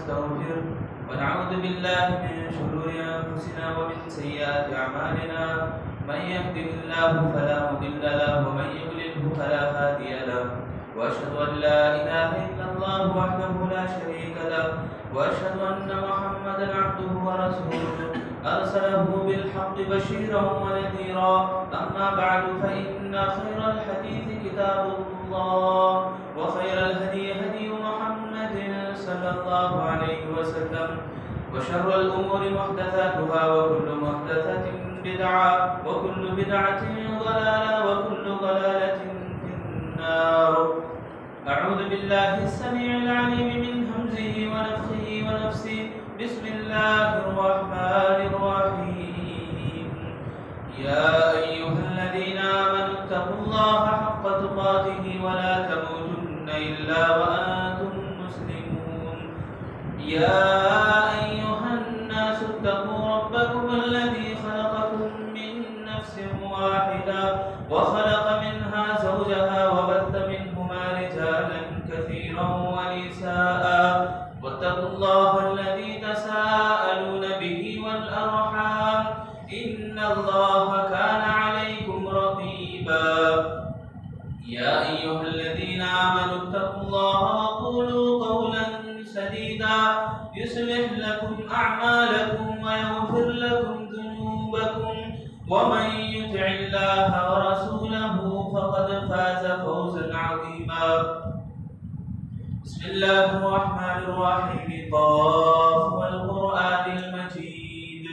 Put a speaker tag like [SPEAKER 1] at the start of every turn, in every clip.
[SPEAKER 1] ونستغفره ونعوذ بالله من شرور أنفسنا ومن سيئات أعمالنا من يهده الله فلا مضل له ومن يضلله فلا هادي له وأشهد أن لا إله إلا الله وحده لا شريك له وأشهد أن محمدا عبده ورسوله أرسله بالحق بشيرا ونذيرا أما بعد فإن خير الحديث كتاب الله وخير الهدي هدي محمد صلى الله عليه وسلم وشر الأمور محدثاتها وكل محدثة بدعة وكل بدعة ضلالة وكل ضلالة في النار. أعوذ بالله السميع العليم من همزه ونفخه ونفسه. بسم الله الرحمن الرحيم. يا أيها الذين آمنوا اتقوا الله حق تقاته ولا تموتن إلا وأنتم مسلمون. يا أيها الناس اتقوا ربكم الذي خلقكم من نفس واحدة وخلق منها زوجها وبث منهما رجالا كثيرا ونساء واتقوا الله الذي تساءلون به والأرحام إن الله كان عليكم رقيبا. يا أيها الذين آمنوا اتقوا الله وقولوا قولا سديدا يصلح لكم أعمالكم ويغفر لكم ذنوبكم ومن يطع الله ورسوله فقد فاز فوزا عظيما. بسم الله الرحمن الرحيم. طاف والقرآن المجيد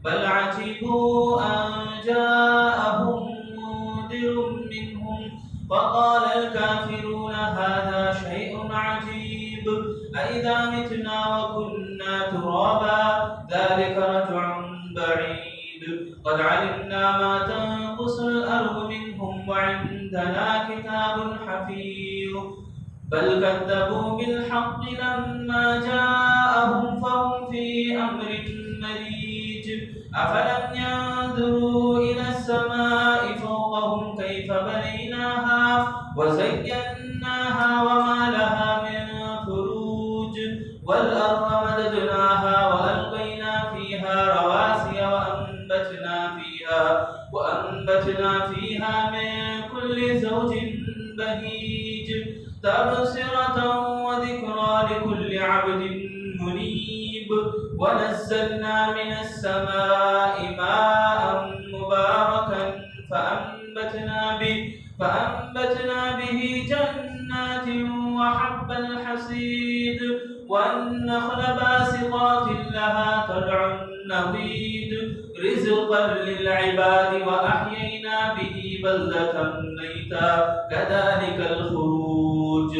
[SPEAKER 1] بل عجبوا أن جاءهم منذر منهم فقال الكافرون هذا شيء عجيب أإذا متنا وكنا ترابا ذلك رجع بعيد قد علمنا ما تنقص الأرض منهم وعندنا كتاب حفيظ بل كذبوا بالحق لما جاءهم فهم في أمر مريج أفلم ينظروا إلى السماء فوقهم كيف بنيناها وزيناها وما لها من فروج والأرض مددناها وألقينا فيها رواسي وأنبتنا فيها من كل زوج بهيج تبصرة وذكرى لكل عبد منيب ونزلنا من السماء ماء مباركا فأنبتنا به جنات وحب الحصيد والنخل باسقات لها طلع نضيد رزقا للعباد وأحيينا به بلدة ميتا كذلك الخروج.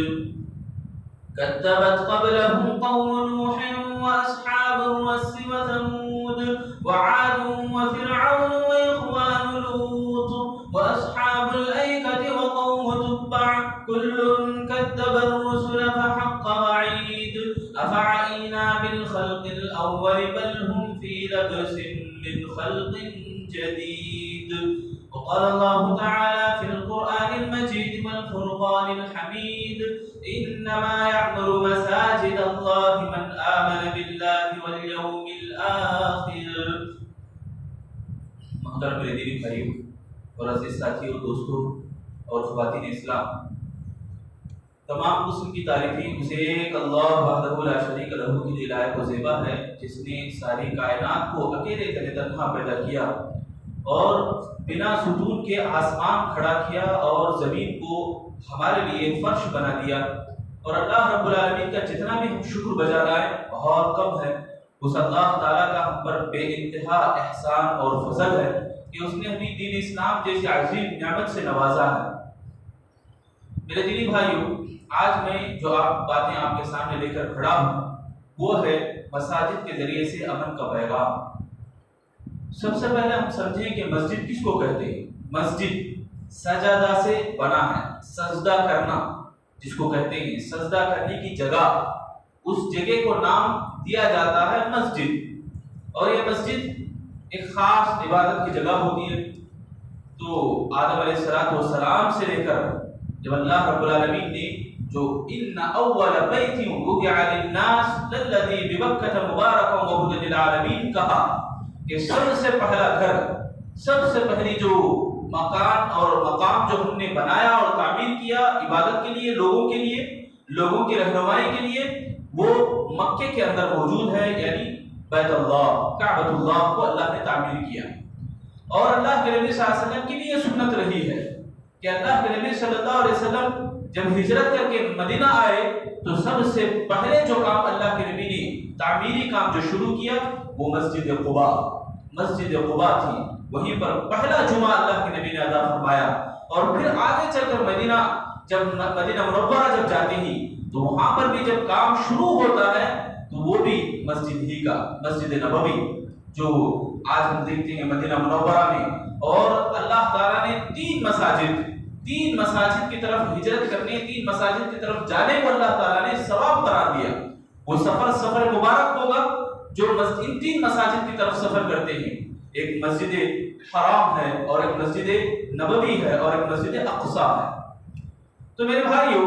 [SPEAKER 1] كذبت قبلهم قوم نوح وأصحاب الرس وثمود وعاد وفرعون وإخوان لوط وأصحاب الأيكة وقوم تبع كل كذب الرسل فحق وعيد أفعينا بالخلق الأول بل هم في لبس من خلق جديد. وقال الله تعالى في القرآن المجيد والفرقان الحميد إنما يعمر مساجد الله من آمن بالله واليوم الآخر. محترم میرے دینی بھائیوں اور عزیز ساتھیوں دوستوں اور خواتین اسلام، تمام قسم کی تعریفیں اسے ایک اللہ وحدہ لا شریک لہ کے لیے لائق و زیبا ہے جس نے ساری کائنات کو اکیلے تنہا پیدا کیا اور بنا ستون کے آسمان کھڑا کیا اور زمین کو ہمارے لیے فرش بنا دیا. اور اللہ رب العالمین کا جتنا بھی ہم شکر بجا لائیں بہت کم ہے. اس اللہ تعالیٰ کا ہم پر بے انتہا احسان اور فضل ہے کہ اس نے ہمیں دین اسلام جیسی عظیم نعمت سے نوازا ہے. میرے دینی بھائیوں، آج میں جو باتیں آپ کے سامنے لے کر کھڑا ہوں وہ ہے مساجد کے ذریعے سے امن کا پیغام. سب سے پہلے ہم سمجھیں کہ مسجد کس کو کہتے ہیں. مسجد سجادہ سے بنا ہے، سجدہ کرنا جس کو کہتے ہیں، سجدہ کرنے کی جگہ، اس جگہ کو نام دیا جاتا ہے مسجد. اور یہ مسجد ایک خاص عبادت کی جگہ ہوتی ہے. تو آدم علیہ السلام سے لے کر جب اللہ رب العالمین نے جو ان اول بیت وضع للناس للذی ببکۃ مبارکا وہدی للعالمین کہا کہ سب سے پہلا گھر، سب سے پہلی جو مکان اور مقام جو ہم نے بنایا اور تعمیر کیا عبادت کے لیے، لوگوں کی رہنمائی کے لیے، وہ مکے کے اندر موجود ہے، یعنی بیت اللہ، کعبۃ اللہ کو اللہ نے تعمیر کیا۔ اور اللہ کے نبی صلی اللہ علیہ وسلم کی بھی یہ سنت رہی ہے کہ اللہ کے نبی صلی اللہ علیہ وسلم جب ہجرت کر کے مدینہ آئے تو سب سے پہلے جو کام اللہ کے نبی نے تعمیری کام جو شروع کیا وہ مسجد قباء تھی۔ وہیں پر پہلا جمعہ اللہ کے نبی نے ادا فرمایا، اور پھر آگے چل کر مدینہ منورہ جب جاتے ہیں تو وہاں پر بھی جب کام شروع ہوتا ہے تو وہ بھی مسجد ہی کا، مسجد نبوی جو آج ہم دیکھتے ہیں مدینہ منورہ میں۔ اور اللہ تعالیٰ نے تین مساجد کی طرف ہجرت کرنے، تین مساجد کی طرف جانے کو اللہ تعالیٰ نے ثواب قرار دیا۔ وہ سفر مبارک ہوگا جو ان تین مساجد کی طرف سفر کرتے ہیں، ایک مسجد حرام ہے اور ایک مسجد نبوی ہے اور ایک مسجد اقصیٰ ہے۔ تو میرے بھائیو،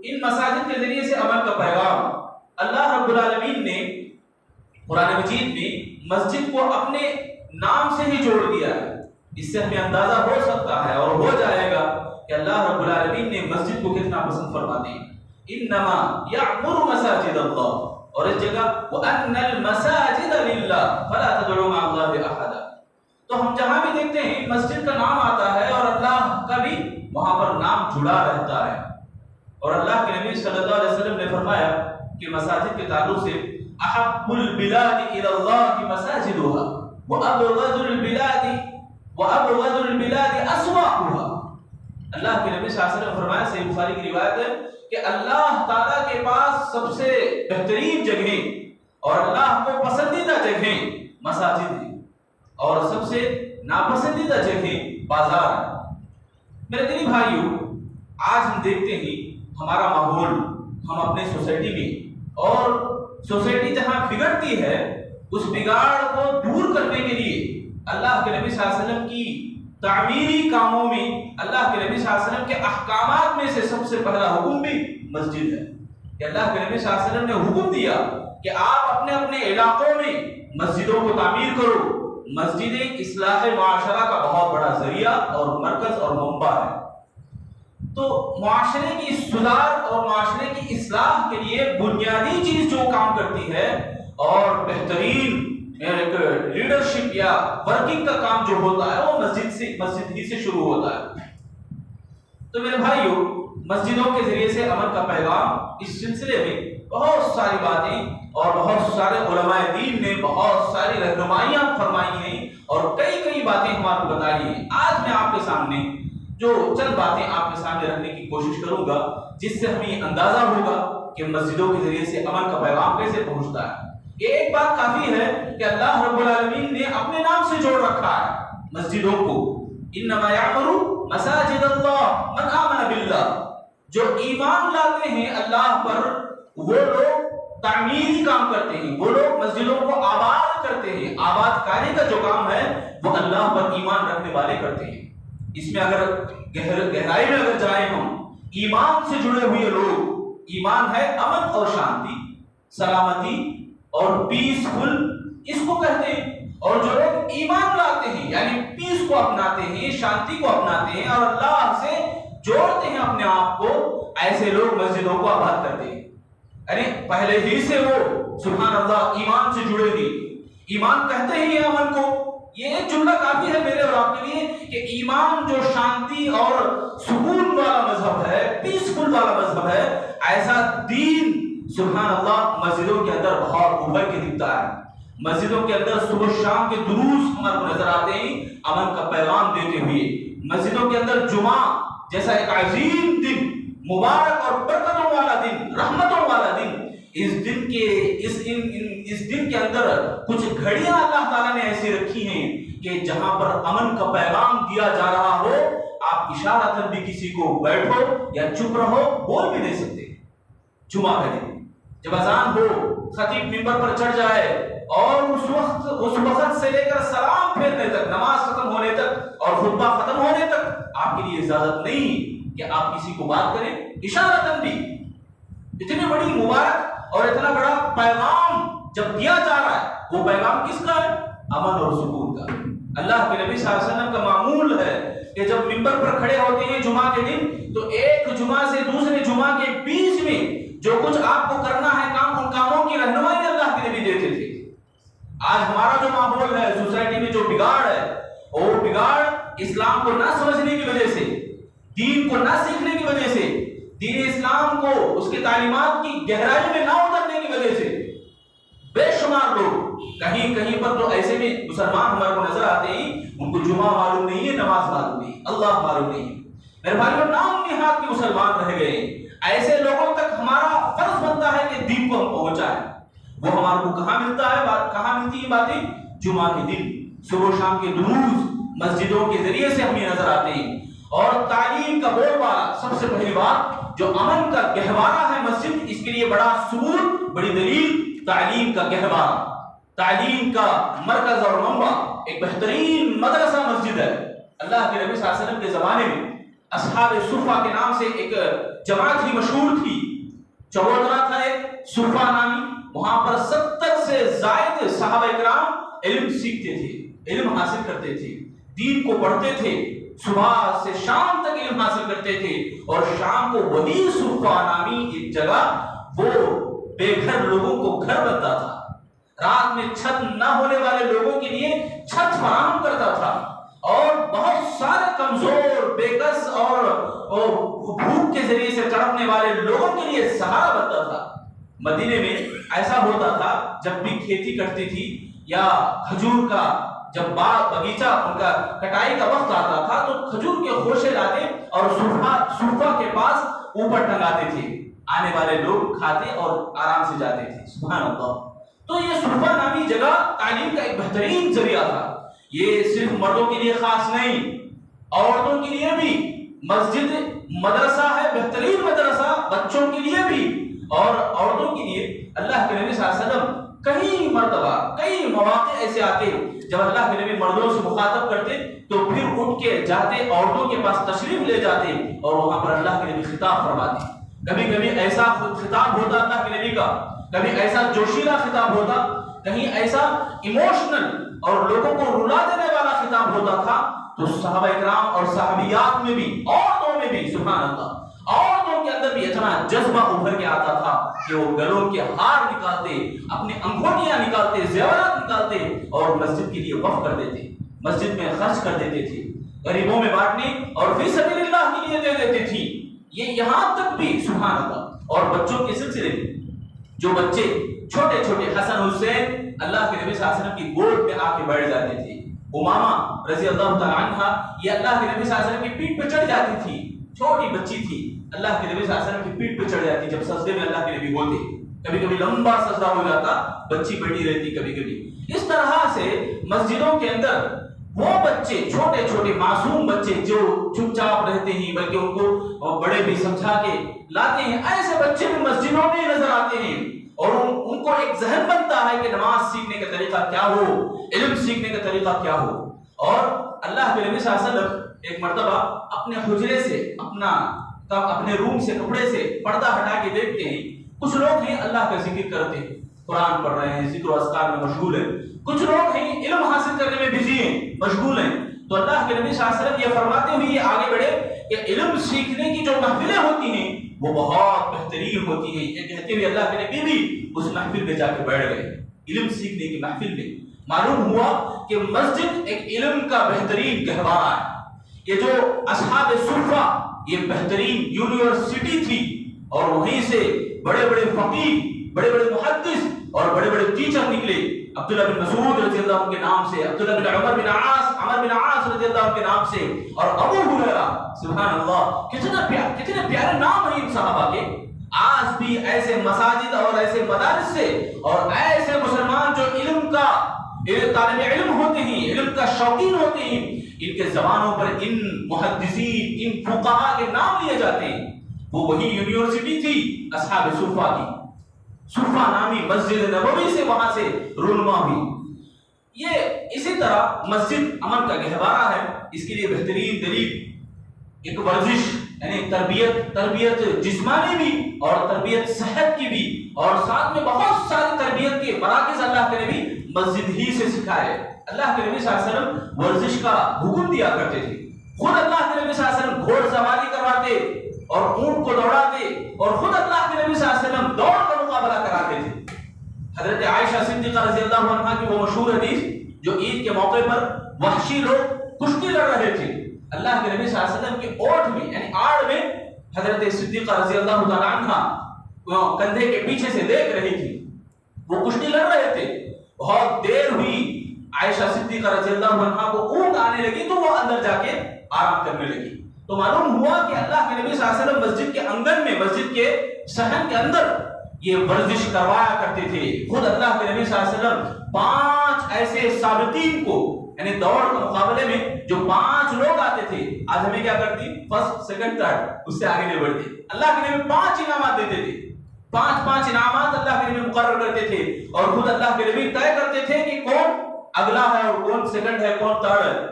[SPEAKER 1] ان مساجد کے ذریعے سے عمل کا پیغام اللہ رب العالمین نے قرآن مجید میں مسجد کو اپنے نام سے ہی جوڑ دیا ہے۔ اس سے ہمیں اندازہ ہو سکتا ہے اور ہو جائے گا کہ اللہ رب العالمین نے مسجد کو کتنا پسند فرماتے ہیں۔ انما یعمر مساجد اللہ، اور اس جگہ وَأَنَّ الْمَسَاجِدَ لِلَّهِ فَلَا تَدْعُوا مَعَ اللَّهِ أَحَدًا۔ تو ہم جہاں بھی دیکھتے ہیں مسجد کا نام آتا ہے اور اللہ کا بھی وہاں پر نام جڑا رہتا ہے۔ اور اللہ کے نبی صلی اللہ علیہ وسلم نے فرمایا کہ مساجد کے تعلق سے احب البلاد الى اللہ مساجدها وابغض البلاد اسواقها۔ اللہ کے نبی صلی اللہ علیہ وسلم نے فرمایا، صحیح بخاری کی روایت ہے کہ اللہ تعالیٰ کے پاس سب سے بہترین جگہیں اور اللہ کو پسندیدہ جگہیں مساجد ہیں، اور سب سے ناپسندیدہ جگہیں بازار ہیں۔ میرے دینی بھائیوں، آج ہم دیکھتے ہیں ہمارا ماحول، ہم اپنے سوسائٹی میں، اور سوسائٹی جہاں بگڑتی ہے اس بگاڑ کو دور کرنے کے لیے اللہ کے نبی صلی اللہ علیہ وسلم کی تعمیری کاموں میں، اللہ کے نبی صلی اللہ علیہ وسلم کے احکامات میں سے سب سے پہلا حکم بھی مسجد ہے کہ اللہ کے نبی صلی اللہ علیہ وسلم نے حکم دیا کہ آپ اپنے اپنے علاقوں میں مسجدوں کو تعمیر کرو۔ مسجدیں اصلاح معاشرہ کا بہت بڑا ذریعہ اور مرکز اور منبع ہے۔ تو معاشرے کی سدھار اور معاشرے کی اصلاح کے لیے بنیادی چیز جو کام کرتی ہے اور بہترین لیڈرشپ یا ورکنگ کا کام جو ہوتا ہے وہ مسجد ہی سے شروع ہوتا ہے۔ تو میرے بھائیوں، مسجدوں کے ذریعے سے عمل کا پیغام، اس سلسلے میں بہت ساری باتیں اور بہت سارے علماء دین نے بہت ساری رہنمائیاں فرمائی ہیں اور کئی باتیں ہمارے کو بتائی ہیں۔ آج میں آپ کے سامنے جو چند باتیں آپ کے سامنے رکھنے کی کوشش کروں گا جس سے ہمیں اندازہ ہوگا کہ مسجدوں کے ذریعے سے عمل کا پیغام کیسے پہنچتا ہے۔ ایک بات کافی ہے کہ اللہ رب العالمین نے اپنے نام سے جوڑ رکھا ہے مسجدوں کو۔ انما یعمر مساجد اللہ من آمن باللہ، جو ایمان لاتے ہیں اللہ پر وہ لوگ تعمیری کام کرتے ہیں، وہ لوگ مسجدوں کو آباد کرتے ہیں۔ آباد کاری کا جو کام ہے وہ اللہ پر ایمان رکھنے والے کرتے ہیں۔ اس میں اگر گہرائی میں اگر جائیں ہم، ایمان سے جڑے ہوئے لوگ، ایمان ہے امن اور شانتی، سلامتی اور پیسفل، اس کو کہتے ہیں۔ اور جو لوگ ایمان لاتے ہیں یعنی پیس کو اپناتے ہیں، شانتی کو اپناتے ہیں اور اللہ سے جوڑتے ہیں اپنے آپ کو، ایسے لوگ مسجدوں کو آباد کرتے ہیں۔ یعنی پہلے ہی سے وہ سبحان اللہ ایمان سے جڑے ہوئے، ایمان کہتے ہیں امن کو۔ یہ ایک جملہ کافی ہے میرے اور آپ کے لیے کہ ایمان جو شانتی اور سکون والا مذہب ہے، پیسفل والا مذہب ہے، ایسا دین سبحان اللہ مسجدوں کے اندر بہت ابھر کے دکھتا ہے۔ مسجدوں کے اندر صبح شام کے دروس ہمارے کو نظر آتے ہیں امن کا پیغام دیتے ہوئے۔ مسجدوں کے اندر جمعہ جیسا ایک عظیم دن، مبارک اور برکتوں والا دن، رحمتوں والا دن، اس دن کے اندر کچھ گھڑیاں اللہ تعالیٰ نے ایسی رکھی ہیں کہ جہاں پر امن کا پیغام دیا جا رہا ہو، آپ اشارتاً بھی کسی کو بیٹھو یا چپ رہو بول بھی دے سکتے۔ جمعہ کا دن جب اذان ہو، خطیب منبر پر چڑھ جائے اور اس وقت سے لے کر سلام پھیرنے تک، نماز ختم ہونے تک اور خطبہ ختم ہونے تک آپ کے لیے اجازت نہیں کہ آپ کسی کو بات کریں، اشارتاً بھی اتنی بڑی مبارک اور اتنا بڑا پیغام جب دیا جا رہا ہے، وہ پیغام کس کا ہے؟ امن اور سکون کا۔ اللہ کے نبی صلی اللہ علیہ وسلم کا معمول ہے کہ جب ممبر پر کھڑے ہوتے ہیں جمعہ کے دن، تو ایک جمعہ سے دوسرے جمعہ کے بیچ میں جو کچھ آپ کو کرنا ہے کام، ان کاموں کی رہنمائی اللہ کے نبی دیتے تھے۔ آج ہمارا جو ماحول ہے، سوسائٹی میں جو بگاڑ ہے، وہ بگاڑ اسلام کو نہ سمجھنے کی وجہ سے، دین کو نہ سیکھنے کی وجہ سے، دین اسلام کو اس کے تعلیمات کی گہرائی میں نہ اترنے کی وجہ سے بے شمار لوگ کہیں کہیں پر تو ایسے بھی مسلمان ہمارے کو نظر آتے ہیں، ان کو جمعہ معلوم نہیں ہے، نماز معلوم نہیں، اللہ معلوم نہیں ہے۔ میرے بھائیوں، نام نہاد کے مسلمان رہ گئے۔ ایسے لوگوں تک ہمارا فرض بنتا ہے کہ دین کو ہم پہنچائیں۔ وہ ہمارے کو کہاں ملتا ہے، کہاں ملتی ہے باتیں؟ جمعہ کے دن صبح شام کے دروس مسجدوں کے ذریعے سے ہمیں نظر آتے ہیں۔ اور تعلیم کا بول بالا، سب سے پہلی بات جو امن کا گہوارہ ہے مسجد، اس کے لیے بڑا ثبوت، بڑی دلیل تعلیم کا گہوارہ، تعلیم کا مرکز اور منبع، ایک بہترین مدرسہ مسجد ہے۔ اللہ کے نبی صلی اللہ علیہ وسلم کے زمانے میں اصحاب صفہ کے نام سے ایک جماعت ہی مشہور تھی، چبوترا تھا ایک صفہ نامی، وہاں پر 70 سے زائد صحابہ اکرام علم سیکھتے تھے، علم حاصل کرتے تھے، دین کو پڑھتے تھے، صبح سے شام تک علم حاصل کرتے تھے، اور شام کو وہی صفہ نامی ایک جگہ وہ بے گھر لوگوں کو گھر بنتا تھا، رات میں چھت نہ ہونے والے لوگوں کے لیے چھت فراہم کرتا تھا، اور بہت سارے کمزور، بے کس اور بھوک کے ذریعے سے تڑپنے والے لوگوں کے لیے سہارا بنتا تھا۔ مدینے میں ایسا ہوتا تھا، جب بھی کھیتی کرتی تھی یا کھجور کا جب باغیچہ ان کا کٹائی کا وقت آتا تھا، تو کھجور کے خوشے لاتے اور صفہ کے پاس اوپر ٹنگاتے تھے، آنے والے لوگ کھاتے اور آرام سے جاتے تھے۔ سبحان اللہ۔ تو یہ صفہ نامی جگہ تعلیم کا ایک بہترین ذریعہ تھا۔ یہ صرف مردوں کے لیے خاص نہیں، عورتوں کے لیے بھی مسجد مدرسہ ہے، بہترین مدرسہ بچوں کے لیے بھی اور عورتوں کے لیے۔ اللہ کے نبی صلی اللہ علیہ وسلم کئی مرتبہ، کئی مواقع ایسے آتے جب اللہ کے نبی مردوں سے مخاطب کرتے تو پھر اٹھ کے جاتے عورتوں کے پاس تشریف لے جاتے اور وہاں پر اللہ کے نبی خطاب فرماتے۔ کبھی کبھی ایسا خطاب ہوتا اللہ کے نبی کا، کبھی ایسا جوشیلا خطاب ہوتا، کہیں ایسا ایموشنل اور لوگوں کو رلا دینے والا خطاب ہوتا تھا، تو صحابہ اکرام اور صحابیات میں بھی، عورتوں میں بھی، سبحان اللہ، عورتوں کے اندر بھی اتنا جذبہ ابھر کے آتا تھا کہ وہ گلوں کے ہار نکالتے، اپنی انگوٹیاں نکالتے، زیورات نکالتے اور مسجد کے لیے وقف کر دیتے، مسجد میں خرچ کر دیتے تھے، غریبوں میں بانٹنے اور فی سبیل اللہ کے لیے دے دیتے تھی۔ یہ یہاں تک بھی سبحان اللہ۔ اور بچوں کے سلسلے میں جو بچے چھوٹے چھوٹے، حسن حسین اللہ کے نبی صلی اللہ علیہ وسلم کی گود میں آ کے بیٹھ جاتے تھے، امامہ رضی اللہ تعالیٰ عنہ یہ اللہ کے نبی صلی اللہ علیہ وسلم کی پیٹھ پہ چڑھ جاتی تھی، چھوٹی بچی تھی، اللہ کے نبی صلی اللہ علیہ وسلم کی پیٹھ پہ چڑھ جاتی جب سجدے میں اللہ کے نبی ہوتے، کبھی کبھی لمبا سجدہ ہو جاتا، بچی بیٹھی رہتی کبھی کبھی۔ اس طرح سے مسجدوں کے اندر وہ بچے، چھوٹے چھوٹے معصوم بچے جو چپ چاپ رہتے ہیں، بلکہ ان کو بڑے بھی سمجھا کے لاتے ہیں، ایسے بچے بھی مسجدوں میں نظر آتے ہیں، اور ان کو ایک ذہن بنتا ہے کہ نماز سیکھنے کا طریقہ کیا ہو، علم سیکھنے کا طریقہ کیا ہو۔ اور اللہ کے نبی صلی اللہ علیہ وسلم ایک مرتبہ اپنے حجرے سے، اپنے روم سے، کپڑے سے پردہ ہٹا کے دیکھتے ہیں، کچھ لوگ ہیں اللہ کا ذکر کرتے ہیں، قرآن پڑھ رہے ہیں، ذکر و اذکار میں مشغول ہیں، کچھ لوگ ہیں علم حاصل کرنے میں بزی ہیں، مشغول ہیں۔ تو اللہ کے نبی صلی اللہ علیہ وسلم یہ فرماتے ہوئے یہ آگے بڑھے کہ علم سیکھنے کی جو محفلیں ہوتی ہیں وہ بہت بہترین ہوتی ہیں۔ یہ کہتے ہوئے اللہ کے نبی بھی اس محفل میں جا کے بیٹھ گئے، علم سیکھنے کی محفل میں۔ معلوم ہوا کہ مسجد ایک علم کا بہترین گہوارہ ہے۔ یہ جو اصحاب صفہ یہ بہترین یونیورسٹی تھی، اور وہیں سے بڑے بڑے فقیہ، بڑے بڑے محدث اور بڑے بڑے ٹیچر نکلے۔ عبداللہ بن مسعود رضی اللہ عنہ کے نام سے، عبداللہ بن عمر بن عاص رضی اللہ عنہ کے نام سے، اور ابو ہریرہ، سبحان اللہ، کتنے پیارے نام ہیں ان صحابہ کے۔ آج بھی ایسے مساجد اور ایسے مدارس سے اور ایسے مسلمان جو علم کا طالب علم ہوتے ہیں، علم کا شوقین ہوتے ہیں، ان کے زبانوں پر ان محدثین، ان فقہاء کے نام لیے جاتے ہیں۔ وہ وہی یونیورسٹی تھی اصحاب صفہ کی، صفہ نامی مسجد نبوی سے وہاں سے رونما ہوئی۔ یہ اسی طرح مسجد امن کا گہوارہ ہے، اس کے لیے بہترین دلیل ایک ورزش یعنی تربیت جسمانی بھی اور تربیت صحت کی بھی، اور ساتھ میں بہت ساری تربیت کے مراکز اللہ کے نبی مسجد ہی سے سکھائے۔ اللہ کے نبی صلی اللہ علیہ وسلم ورزش کا حکم دیا کرتے تھے، خود اللہ کے نبی صلی اللہ علیہ وسلم گھوڑ سواری کرواتے اور اونٹ کو دوڑاتے، اور خود اللہ کے نبی صلی اللہ علیہ وسلم دوڑ کا مقابلہ کراتے تھے۔ حضرت عائشہ صدیقہ رضی اللہ عنہا کی وہ مشہور حدیث جو عید کے موقع پر وحشی لوگ کشتی لڑ رہے تھے، اللہ کے نبی صلی اللہ علیہ وسلم کے اوٹ میں یعنی آڑ میں حضرت صدیقہ رضی اللہ تعالی عنہا کندھے کے پیچھے سے دیکھ رہی تھی، وہ کشتی لڑ رہے تھے۔ بہت دیر ہوئی، عائشہ صدیقہ رضی اللہ عنہا کو اونگ آنے لگی تو وہ اندر جا کے آرام کرنے لگی۔ تو معلوم ہوا کہ اللہ کے نبی صلی اللہ علیہ وسلم مسجد کے آنگن میں، مسجد کے صحن کے اندر یہ ورزش کروایا کرتے تھے۔ خود اللہ کے نبی صلی اللہ علیہ وسلم 5 ایسے ثابتین کو، یعنی دوڑ کے مقابلے میں جو 5 لوگ آتے تھے، آج ہمیں کیا کرتی، فرسٹ سیکنڈ تھرڈ، اس سے آگے نہیں بڑھتے، اللہ کے نبی 5 انعامات دیتے تھے، 5 انعامات اللہ کے نبی مقرر کرتے تھے، اور خود اللہ کے نبی طے کرتے تھے کہ کون اگلا ہے اور کون سیکنڈ ہے، کون تھرڈ ہے،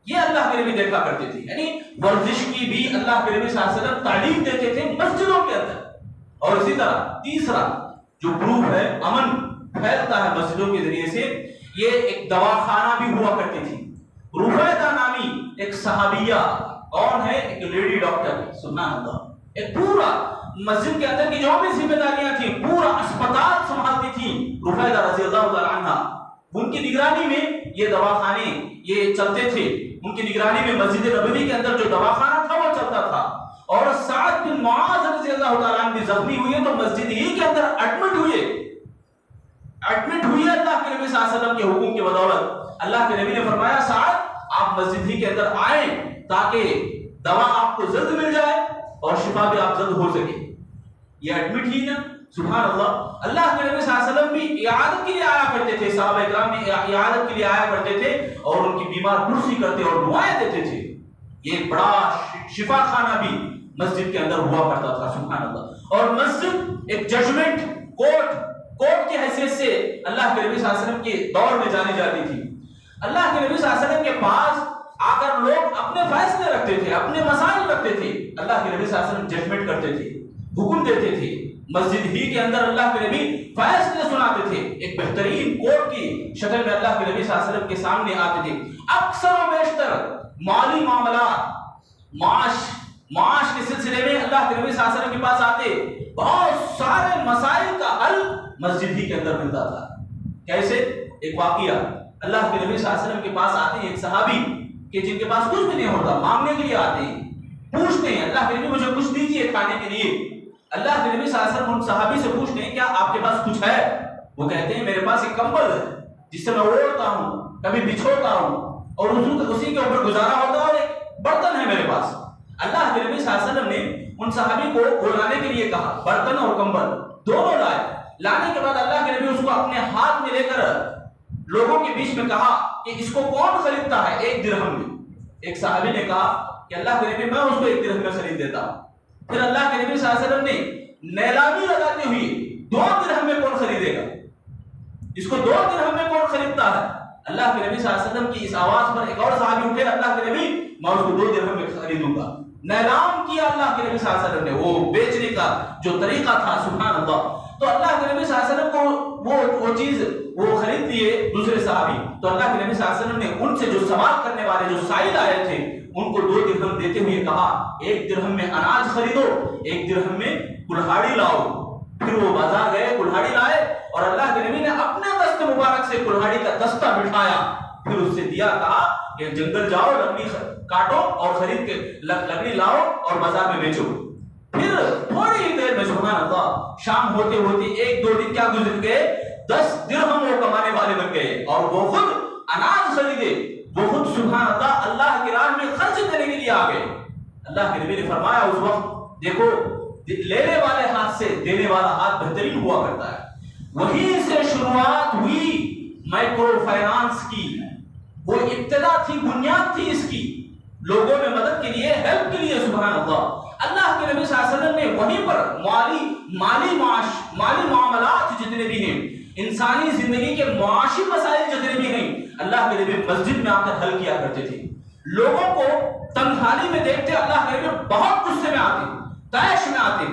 [SPEAKER 1] یہ اللہ کے نبی دیکھا کرتے تھے۔ یعنی ورزش کی بھی اللہ کے نبی صلی اللہ علیہ وسلم تعلیم دیتے تھے مسجدوں کے اندر۔ اور اسی طرح تیسرا جو گروپ ہے، امن پھیلتا ہے مسجدوں کے ذریعے سے، یہ ایک دواخانہ بھی ہوا کرتی تھی۔ رفیدہ نامی ایک صحابیہ، کون ہے، ایک لیڈی ڈاکٹر، سبحان اللہ، ایک پورا مسجد کے اندر کی جو بھی ذمہ داریاں تھیں، پورا اسپتال سنبھالتی تھی رفیدہ رضی اللہ تعالی عنہا۔ ان کی نگرانی میں یہ دواخانے یہ چلتے تھے، ان کی نگرانی میں مسجد نبوی کے اندر جو دواخانہ تھا وہ چلتا تھا۔ اور سعد بن معاذ رضی اللہ تعالیٰ عنہ بھی زخمی ہوئے تو مسجد ہی کے اندر ایڈمٹ ہوئے اللہ کے نبی صلی اللہ علیہ وسلم کے حکم کی بدولت۔ اللہ کے نبی نے فرمایا سعد آپ مسجد ہی کے اندر آئیں تاکہ دوا آپ کو جلد مل جائے اور شفا بھی آپ جلد ہو سکے۔ یہ ایڈمٹ ہی نا، سبحان اللہ۔ اللہ کے نبی صلی اللہ علیہ وسلم بھی عیادت کے لیے آیا کرتے تھے، صحابہ اکرام بھی عیادت کے لیے آیا کرتے تھے اور ان کی بیمار پرسی کرتے اور دعائیں دیتے تھے۔ یہ بڑا شفا خانہ بھی مسجد کے اندر ہوا کرتا تھا، سبحان اللہ۔ اور مسجد ایک ججمنٹ کورٹ کی حیثیت سے اللہ کے نبی صلی اللہ علیہ وسلم کے دور میں جانی جاتی تھی۔ اللہ کے نبی صلی اللہ علیہ وسلم کے پاس آ کر لوگ اپنے فیصلے رکھتے تھے، اپنے مسائل رکھتے تھے، اللہ کے نبی صلی اللہ علیہ وسلم ججمنٹ کرتے تھے، حکم دیتے تھے۔ مسجد ہی کے اندر اللہ کے نبی فیصلے سناتے تھے، ایک بہترین کورٹ کی شکل میں اللہ کے نبی صلی اللہ علیہ وسلم کے سامنے آتے تھے۔ اکثر و بیشتر مالی معاملات، معاش کے سلسلے میں اللہ کے نبی صلی اللہ علیہ وسلم کے پاس آتے، بہت سارے مسائل کا حل مسجد ہی کے اندر ملتا تھا۔ کیسے؟ ایک واقعہ، اللہ کے نبی صلی اللہ علیہ وسلم کے پاس آتے ہیں ایک صحابی کہ جن کے پاس کچھ بھی نہیں ہوتا، مانگنے کے لیے آتے ہیں، پوچھتے ہیں اللہ کے نبی مجھے کچھ دیجیے کھانے کے لیے۔ اللہ کے نبی صلی اللہ علیہ وسلم ان صحابی سے پوچھتے ہیں کیا آپ کے پاس کچھ ہے؟ وہ کہتے ہیں میرے پاس ایک کمبل ہے جس سے میں اوڑھتا ہوں، کبھی بچھوتا ہوں اور اسی کے اوپر گزارا ہوتا ہے، اور ایک برتن ہے میرے پاس۔ اللہ کے نبی صلی اللہ علیہ وسلم نے ان صحابی کو بلانے کے لیے کہا، برتن اور کمبل دونوں لائے۔ لانے کے بعد اللہ کے نبی اس کو اپنے ہاتھ میں لے کر لوگوں کے بیچ میں کہا کہ اس کو کون خریدتا ہے 1 درہم میں؟ ایک صحابی نے کہا کہ اللہ کے نبی میں اس کو 1 درہم میں خرید دیتا ہوں۔ پھر اللہ کے نبی صلی اللہ علیہ وسلم نے نیلامی لگاتے ہوئے 2 درہم میں کون خریدے گا، اس کو 2 درہم میں کون خریدتا ہے؟ اللہ کے نبی صلی اللہ علیہ وسلم کی اس آواز پر ایک اور صحابی اٹھے، اللہ کے نبی میں اس کو 2 درہم میں خریدوں گا۔ نیلام کیا اللہ کے نبی صلی اللہ علیہ وسلم نے، وہ بیچنے کا جو طریقہ تھا، سبحان اللہ۔ تو اللہ کے نبی صلی اللہ علیہ وسلم کو وہ چیز وہ خرید لیے دوسرے صحابی، تو اللہ کے نبی صلی اللہ علیہ وسلم نے ان سے جو سوال کرنے والے جو سائل آئے تھے ان کو 2 درہم دیتے ہوئے کہا 1 درہم میں اناج خریدو، 1 درہم میں کلہاڑی لاؤ۔ پھر وہ بازار گئے، کلہاڑی لائے اور اللہ کے نبی نے اپنے دست مبارک سے کلہاڑی کا دستہ بٹھایا، پھر اس سے دیا، کہا کہ جنگل جاؤ، لکڑی کاٹو اور خرید کے لکڑی لاؤ اور بازار میں بیچو۔ پھر تھوڑی ہی دیر میں سبحان اللہ شام ہوتے ہوتے 1-2 دن کیا گزر گئے، 10 درہم وہ کمانے والے بن گئے اور وہ خود اناج خریدے، وہ خود سبحان اللہ اللہ کی راہ میں خرچ کرنے کے لیے آ گئے۔ اللہ کے نبی نے فرمایا اس وقت دیکھو لینے والے ہاتھ سے دینے والا ہاتھ بہترین ہوا کرتا ہے۔ وہیں سے شروعات ہوئی مائکرو فائنانس کی، وہ ابتدا تھی، بنیاد تھی اس کی، لوگوں میں مدد کے لیے، ہیلپ کے لیے، سبحان اللہ۔ اللہ کے نبی صلی اللہ علیہ وسلم نے وہیں پر مالی معاملات جتنے بھی ہیں، انسانی زندگی کے معاشی مسائل جتنے بھی ہیں، اللہ کے نبی مسجد میں آ کر حل کیا کرتے تھے۔ لوگوں کو تنہائی میں دیکھتے اللہ کے نبی بہت غصے میں آتے، طیش میں آتے۔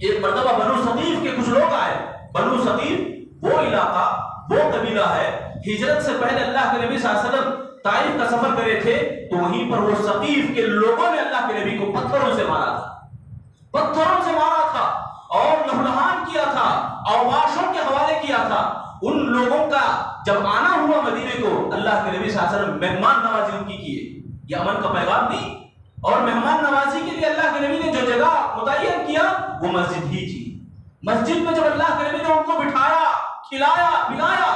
[SPEAKER 1] ایک مرتبہ بنو ثقیف کے کچھ لوگ آئے۔ بنو ثقیف وہ علاقہ، وہ قبیلہ ہے، ہجرت سے پہلے اللہ کے نبی صلی اللہ علیہ وسلم طائف کا سفر کرے تھے تو وہیں پر وہ ثقیف کے لوگوں نے اللہ کے نبی کو پتھروں سے مارا تھا، پتھروں سے مارا تھا اور لہلہان کیا تھا، اواشوں کے حوالے کیا تھا۔ ان لوگوں کا جب آنا ہوا مدینے کو، اللہ کے نبی صلی اللہ علیہ وسلم مہمان نوازی ان کی کیے۔ یہ امن کا پیغام نہیں، اور مہمان نوازی کے لیے اللہ کے نبی نے جو جگہ متعین کیا وہ مسجد ہی تھی۔ مسجد میں جب اللہ کے نبی نے ان کو بٹھایا، کھلایا پلایا،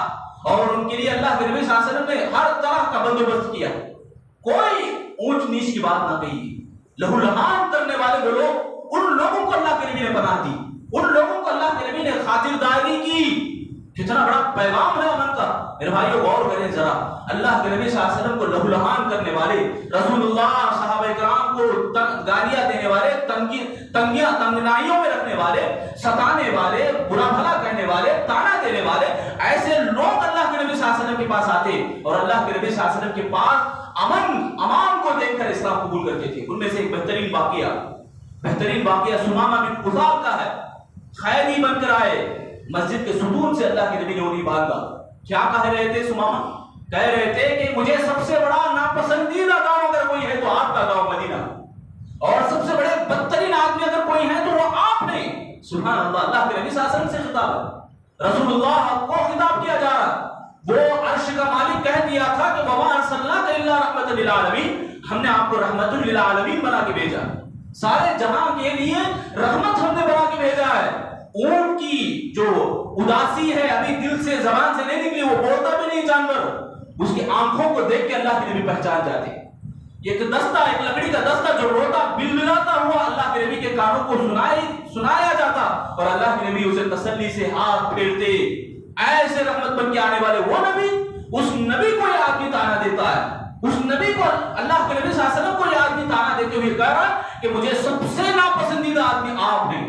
[SPEAKER 1] اور ان کے لیے اللہ کے نبی صلی اللہ علیہ وسلم نے ہر طرح کا بندوبست کیا، کوئی اونچ نیچ کی بات نہ کہی۔ لہو لہان کرنے والے وہ لوگ، ان لوگوں کو اللہ کے نبی نے پناہ دی، ان لوگوں کو اللہ کے نبی نے خاطرداری کی۔ کتنا بڑا پیغام ہے امن کا۔ میرے بھائیو غور کریں ذرا، اللہ کے نبی صلی اللہ علیہ وسلم کو لہو لہان کرنے والے، رسول اللہ صحابہ کرام کو گالیاں دینے والے، تنگنائیوں میں رکھنے والے، ستانے والے، برا بھلا کہنے والے، تانا دینے والے، ایسے لوگ اللہ کے نبی صلی اللہ علیہ وسلم کے پاس آتے اور اللہ کے نبی صلی اللہ علیہ وسلم کے پاس امان کو دیکھ کر اسلام قبول کرتے تھے۔ ان میں سے ایک بہترین واقعہ سمامہ بن قذال کا ہے۔ خیری بن کر آئے، مسجد کے ستون سے اللہ کے نبی نے انہیں باندھا۔ کیا کہہ رہے تھے سمامہ؟ کہہ رہے تھے کہ مجھے سب سے بڑا ناپسندیدہ گاؤں اگر کوئی ہے تو آپ کا گاؤں مدینہ، اور سب سے بڑے بدترین آدمی اگر کوئی ہے تو وہ آپ نے۔ سبحان اللہ، اللہ کے نبی صلی اللہ علیہ وسلم سے خطاب ہے، رسول اللہ کو خطاب کیا جا رہا ہے۔ وہ عرش کا مالک کہہ دیا تھا کہ وما ارسلناک الا رحمۃ للعالمین، ہم نے آپ کو رحمت للعالمین بنا کے بھیجا، سارے جہاں کے لیے رحمت ہم نے بنا کے بھیجا ہے۔ اونٹ کی جو اداسی ہے ابھی دل سے زبان سے نہیں نکلی، وہ بولتا بھی نہیں جانور، اس کی آنکھوں کو دیکھ کے اللہ کے نبی پہچان جاتے۔ ایک دستہ، ایک لکڑی کا دستہ جو روتا بلبلاتا ہوا اللہ کے نبی کے کانوں کو سنایا جاتا، اور اللہ کے نبی اسے تسلی سے ہاتھ پھیرتے۔ ایسے رحمت بن کے آنے والے وہ نبی، اس نبی کو یہ آدمی تانا دیتا ہے، اس نبی کو، اللہ کے نبی صلی اللہ علیہ وسلم کو یہ آدمی تانا دیتے ہوئے کہہ رہا کہ مجھے سب سے ناپسندیدہ آدمی آپ ہیں۔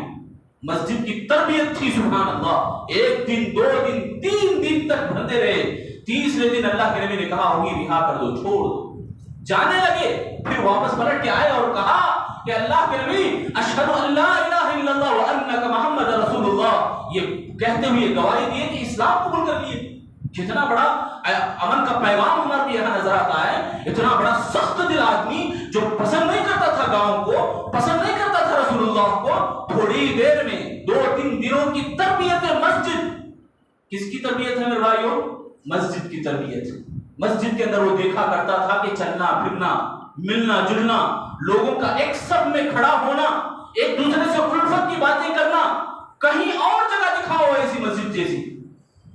[SPEAKER 1] مسجد کی تربیت تھی، سبحان اللہ، ایک دن، دو دن، 3 دن تک بھرتے رہے۔ تیسرے دن اللہ کے نبی نے کہا ہوگی رہا کر دو، چھوڑ دو، جانے لگے۔ پھر واپس پلٹ کے آئے اور کہا کہ اللہ کے نبی اشہد ان لا الہ الا اللہ وانک محمد رسول اللہ، یہ کہتے ہوئے گواہی دیے کہ اسلام قبول کر لیے۔ کتنا بڑا امن کا پیغام ہمارے یہاں نظر آتا ہے۔ اتنا بڑا سخت دل آدمی جو پسند نہیں کرتا تھا گاؤں کو، پسند نہیں کرتا تھا رسول اللہ کو، تھوڑی دیر میں 2-3 دنوں کی تربیت مسجد۔ کس کی تربیت ہے میرے بھائیو؟ مسجد کی تربیت۔ مسجد کے اندر وہ دیکھا کرتا تھا کہ چلنا پھرنا، ملنا جلنا، لوگوں کا ایک سب میں کھڑا ہونا، ایک دوسرے سے الفت کی باتیں کرنا، کہیں اور جگہ دکھاؤ ایسی مسجد جیسی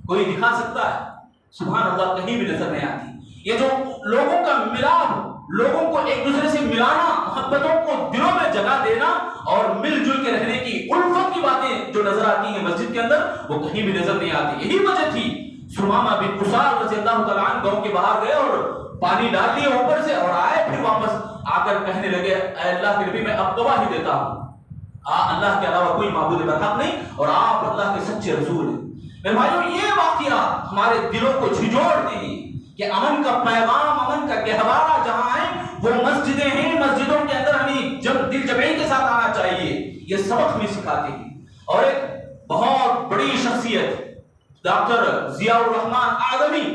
[SPEAKER 1] کوئی دکھا سکتا ہے؟ سبحان اللہ، کہیں بھی نظر نہیں آتی۔ یہ جو لوگوں کا ملاپ، لوگوں کو ایک دوسرے سے ملانا، محبتوں کو دلوں میں جگہ دینا اور مل جل کے رہنے کی الفت کی باتیں جو نظر آتی ہیں مسجد کے اندر، وہ کہیں بھی نظر نہیں آتی۔ یہی وجہ تھی سمامہ بن قذال رضی اللہ تعالیٰ عنہ گاؤں کے باہر گئے اور پانی ڈال لیے اوپر سے، اور آئے، پھر واپس آ کر کہنے لگے اے اللہ کے نبی میں اب گواہی دیتا ہوں اللہ کے علاوہ کوئی معبود برحق نہیں، اور آپ اللہ کے سچے رسول ہیں۔ میرے بھائیو، یہ واقعات ہمارے دلوں کو جھنجھوڑتے ہیں کہ امن کا پیغام، امن کا گہوارہ جہاں ہے وہ مسجدیں ہیں۔ مسجدوں کے اندر ہمیں دل جمعی کے ساتھ آنا چاہیے، یہ سبق ہمیں سکھاتے ہیں۔ اور ایک بہت بڑی شخصیت ڈاکٹر ضیاء الرحمن اعظمی،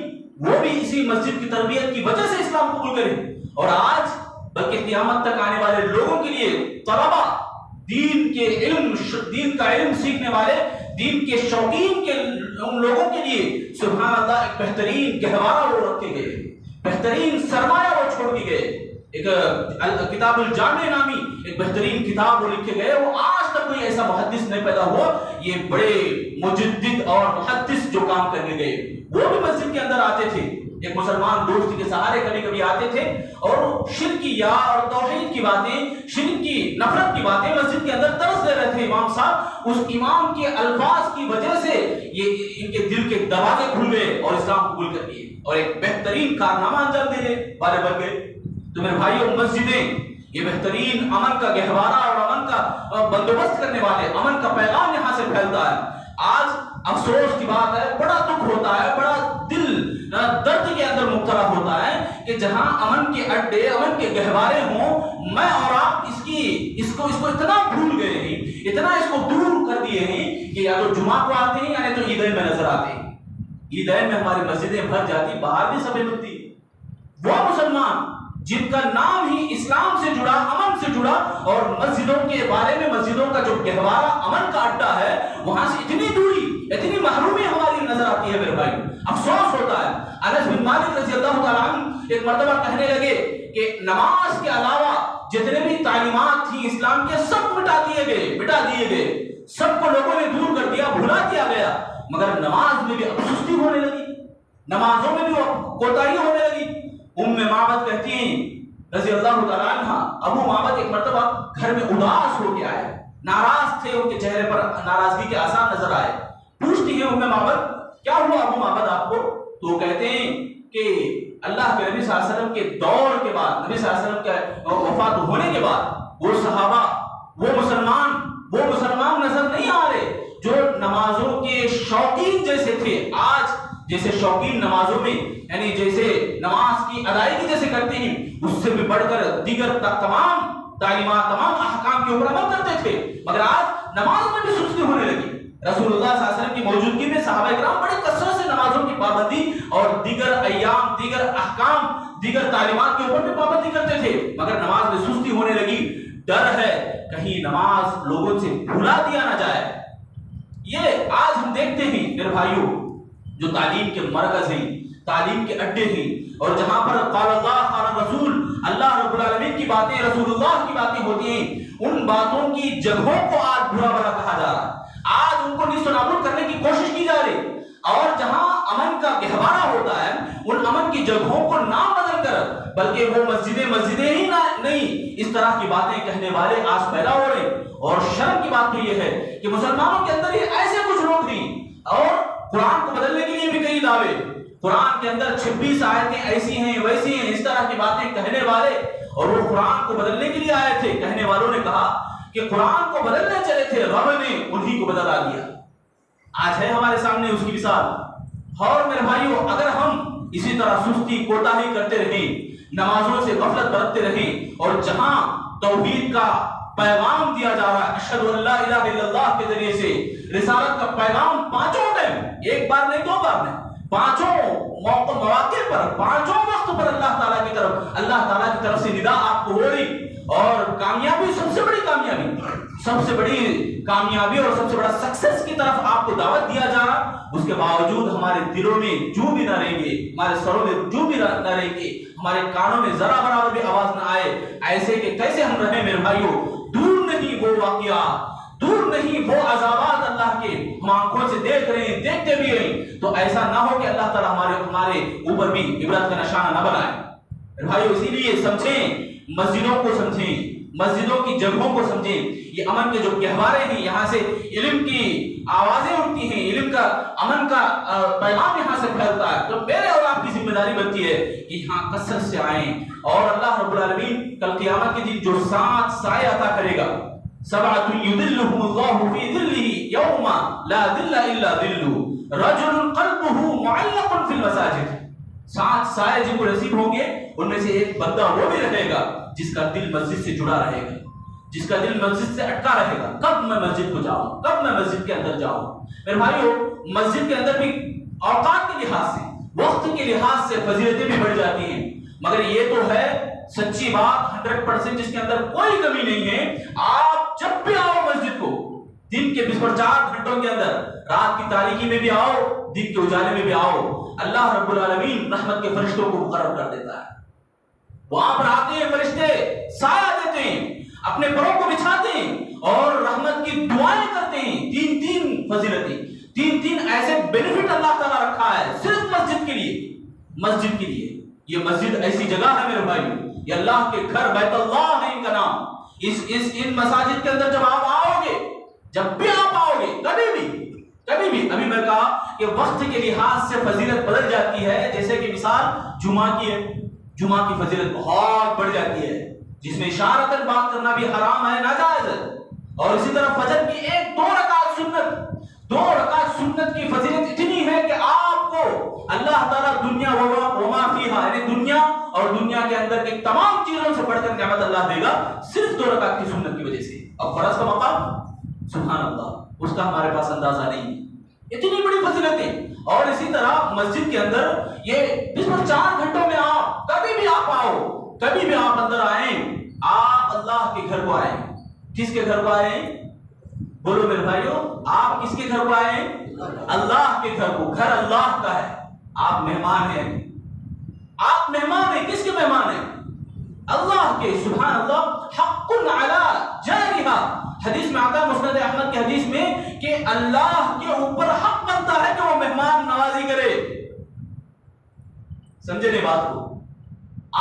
[SPEAKER 1] وہ بھی اسی مسجد کی تربیت کی وجہ سے اسلام قبول کرے، اور آج بلکہ قیامت تک آنے والے لوگوں کے لیے طلبہ، دین کا علم سیکھنے والے، دین کے شوقین کے ان لوگوں کے لیے سبحان اللہ ایک بہترین گہوارہ وہ رکھے گئے، بہترین سرمایہ وہ چھوڑ کے گئے۔ ایک کتاب الجامع نامی ایک بہترین کتاب وہ لکھے گئے، وہ آج تک کوئی ایسا محدث نہیں پیدا ہوا، یہ بڑے مجدد اور محدث جو کام کرنے گئے وہ بھی مسجد کے اندر آتے تھے، ایک مسلمان دوست کے سہارے کبھی کبھی آتے تھے، اور شرکیات اور توحید کی باتیں، شرک کی نفرت کی باتیں مسجد کے اندر ترس دے رہے تھے امام صاحب۔ اس امام کے الفاظ کی وجہ سے یہ ان کے دل کے دروازے کھل گئے اور اسلام قبول کر لیے، اور ایک بہترین کارنامہ انجام دینے والے بن گئے۔ تو میرے بھائیوں، مسجدیں یہ بہترین امن کا گہوارہ اور امن کا بندوبست کرنے والے، امن کا پیغام یہاں سے پھیلتا ہے۔ آج افسوس کی بات ہے، بڑا دکھ ہوتا ہے، بڑا دل درد کے اندر مبتلا ہوتا ہے کہ کہ جہاں امن کے اڈے، امن کے گہوارے ہوں، میں اور آپ اس کو اتنا بھول گئے ہیں، اتنا اس کو دور کر دیے ہیں کہ یا تو جمعہ کو آتے ہیں یا تو عیدین میں نظر آتے ہیں۔ عیدین میں ہماری مسجدیں بھر جاتی، باہر بھی صفیں لگتی۔ وہ مسلمان جن کا نام ہی اسلام سے جڑا، امن سے جڑا، اور مسجدوں کے بارے میں مسجدوں کا جو گہوارہ امن کا اڈا ہے، وہاں سے اتنی دوری، اتنی محرومی ہماری نظر آتی ہے میرے بھائی، افسوس ہوتا ہے۔ انس بن مالک رضی اللہ تعالیٰ عنہ ایک مرتبہ کہنے لگے کہ نماز کے علاوہ جتنے بھی تعلیمات تھیں اسلام کے، سب مٹا دیے گئے، سب کو لوگوں نے دور کر دیا، بھلا دیا گیا، مگر نماز میں بھی اب سستی ہونے لگی، نمازوں میں بھی کوتاہی ہونے لگی۔ ام معبد کہتی ہیں رضی اللہ تعالیٰ عنہ، ابو معبد ایک مرتبہ گھر میں اداس ہو کے آئے، ناراض تھے، ان کے چہرے پر ناراضگی کے آثار نظر آئے۔ پوچھتی ہیں ام معبد کیا ہوا ابو معبد آپ کو؟ تو کہتے ہیں کہ اللہ کے نبی صلی اللہ علیہ وسلم کے دور کے بعد، نبی صلی اللہ علیہ وسلم کے وفات ہونے کے بعد، وہ صحابہ، وہ مسلمان نظر نہیں آ رہے جو نمازوں کے شوقین جیسے تھے۔ آج جیسے شوقین نمازوں میں، یعنی جیسے نماز کی ادائیگی جیسے کرتے ہیں، اس سے بھی بڑھ کر دیگر تمام تعلیمات، تمام احکام کے اوپر عمل کرتے تھے، مگر آج نماز میں بھی سستی ہونے لگی۔ رسول اللہ صلی اللہ علیہ وسلم کی موجودگی میں صحابہ کرام بڑے کثرت سے نمازوں کی پابندی اور دیگر ایام، دیگر احکام، دیگر تعلیمات کے اوپر بھی پابندی کرتے تھے، مگر نماز میں سستی ہونے لگی۔ ڈر ہے کہیں نماز لوگوں سے بھلا دیا نہ جائے۔ یہ آج ہم دیکھتے ہیں میرے بھائیوں، جو تعلیم کے مرکز ہیں، تعلیم کے اڈے ہیں، اور جہاں پر قال اللہ قال رسول، اللہ رب العالمین کی باتیں، رسول اللہ کی باتیں ہوتی ہیں، ان باتوں کی جگہوں کو آج برا بھلا کہا جا رہا ہے، آج ان کو نیست و نابود کرنے کی کوشش کی جا رہی، اور جہاں امن کا گہوارہ ہوتا ہے، ان امن کی جگہوں کو نام بدل کر، بلکہ وہ مسجدیں ہی نہیں، اس طرح کی باتیں کہنے والے آج پیدا ہو رہے ہیں۔ اور شرم کی بات تو یہ ہے کہ مسلمانوں کے اندر یہ ایسے کچھ لوگ ہیں، اور قرآن کو بدلنے کے لیے بھی کئی دعوے، قرآن کے اندر 26 آیتیں ایسی ہیں ویسی ہیں، اس طرح کی باتیں کہنے والے، اور وہ قرآن کو بدلنے کے لیے آئے تھے، کہنے والوں نے کہا کہ قرآن کو بدلنے چلے تھے، رب نے انہی کو بدلا دیا۔ آج ہے ہمارے سامنے اس کی مثال۔ اور میرے بھائیوں، اگر ہم اسی طرح سستی کوتاہی کرتے رہیں، نمازوں سے غفلت برتتے رہیں، اور جہاں توحید کا پیغام دیا جا رہا ہے، اشہد ان لا الہ الا اللہ کے ذریعے سے رسالت کا پیغام پانچوں ٹائم، ایک بار نہیں، 2 بار نہیں، پانچوں مواقع پر، پانچوں وقت پر اللہ تعالیٰ کی طرف سے ندا آپ کو ہو رہی، اور کامیابی، سب سے بڑی کامیابی اور سب سے بڑا سکسیس کی طرف آپ کو دعوت دیا جا رہا، اس کے باوجود ہمارے دلوں میں جو بھی نہ رہیں گے، ہمارے سروں میں جو بھی نہ رہیں گے، ہمارے کانوں میں ذرا برابر بھی آواز نہ آئے، ایسے کہ کیسے ہم رہیں میرے بھائیوں؟ دور نہیں وہ واقعات، دور نہیں وہ عذابات اللہ کے، ہم آنکھوں سے دیکھ رہے ہیں، دیکھتے بھی رہیں، تو ایسا نہ ہو کہ اللہ تعالیٰ ہمارے اوپر بھی عبرت کا نشانہ نہ بنائے۔ میرے بھائیوں، اسی لیے سمجھیں، مسجدوں کو سمجھیں، مسجدوں کی جگہوں کو سمجھیں، یہ امن کے جو گہوارے ہیں، یہاں سے علم کی آوازیں اٹھتی ہیں، علم کا، امن کا پیغام یہاں سے پھیلتا ہے، تو میرے اور آپ کی ذمہ داری بنتی ہے کہ یہاں کثرت سے آئیں، اور اللہ رب العالمین کل قیامت کے دن جو 7 سائے عطا کرے گا، 7 یذلہم اللہ فی ظلہ یوم لا ظل الا ظلہ، رجل قلبہ معلق فی المساجد، 7 سائے جن کو نصیب ہوں گے، ان میں سے ایک بندہ وہ بھی رہے گا جس کا دل مسجد سے جڑا رہے گا، جس کا دل مسجد سے اٹکا رہے گا، کب میں مسجد کو جاؤں، کب میں مسجد کے اندر جاؤں۔ میرے بھائیو، مسجد کے اندر بھی اوقات کے لحاظ سے، وقت کے لحاظ سے فضیلتیں بھی بڑھ جاتی ہیں، مگر یہ تو ہے سچی بات 100% جس کے اندر کوئی کمی نہیں ہے، آپ جب بھی آؤ مسجد کو، دن کے 24 گھنٹوں کے اندر، رات کی تاریکی میں بھی آؤ، دن کے اجالے میں بھی آؤ، اللہ رب العالمین رحمت کے فرشتوں کو مقرر کر دیتا ہے، وہاں پر آتے ہیں فرشتے، سایہ دیتے ہیں، اپنے پروں کو بچھاتے ہیں، اور رحمت کی دعائیں کرتے ہیں۔ 3 فضیلتیں، 3 ایسے بینیفٹ اللہ تعالیٰ رکھا ہے صرف مسجد کے لیے۔ یہ مسجد ایسی جگہ ہے میرے بھائی، یہ اللہ کے گھر، بیت اللہ ہے ان کا نام۔ ان مساجد کے اندر جب آپ آؤ گے، جب بھی آپ آؤ گے، کبھی بھی ابھی میں کہا کہ وقت کے لحاظ سے فضیلت بدل جاتی ہے، جیسے کہ مثال جمعہ کی ہے، جمعہ کی فضیلت بہت بڑھ جاتی ہے، جس میں اشارتاً بات کرنا بھی حرام ہے، ناجائز ہے، اور اسی طرح فجر کی 2 رکعت سنت کی فضیلت اتنی ہے کہ آپ کو اللہ تعالیٰ دنیا وما فیہا، یعنی دنیا اور اب فرض کا مقام سبحان اللہ اس کا ہمارے پاس اندازہ نہیں ہے، اتنی بڑی فضیلتیں۔ اور اسی طرح مسجد کے اندر یہ جس پر 4 گھنٹوں میں آپ کبھی بھی آپ آؤ، کبھی بھی آپ اندر آئیں، آپ اللہ کے گھر کو آئیں۔ کس کے گھر کو آئیں؟ بولو میرے بھائیو، آپ کس کے گھر کو آئیں؟ اللہ کے گھر کو۔ گھر اللہ کا ہے، آپ مہمان ہیں، آپ مہمان ہیں۔ کس کے مہمان ہیں؟ اللہ کے۔ سبحان اللہ، حق علی جارہا، حدیث میں آتا ہے مسند احمد کی حدیث میں کہ اللہ کے اوپر حق بنتا ہے کہ وہ مہمان نوازی کرے۔ سمجھے نہیں بات کو؟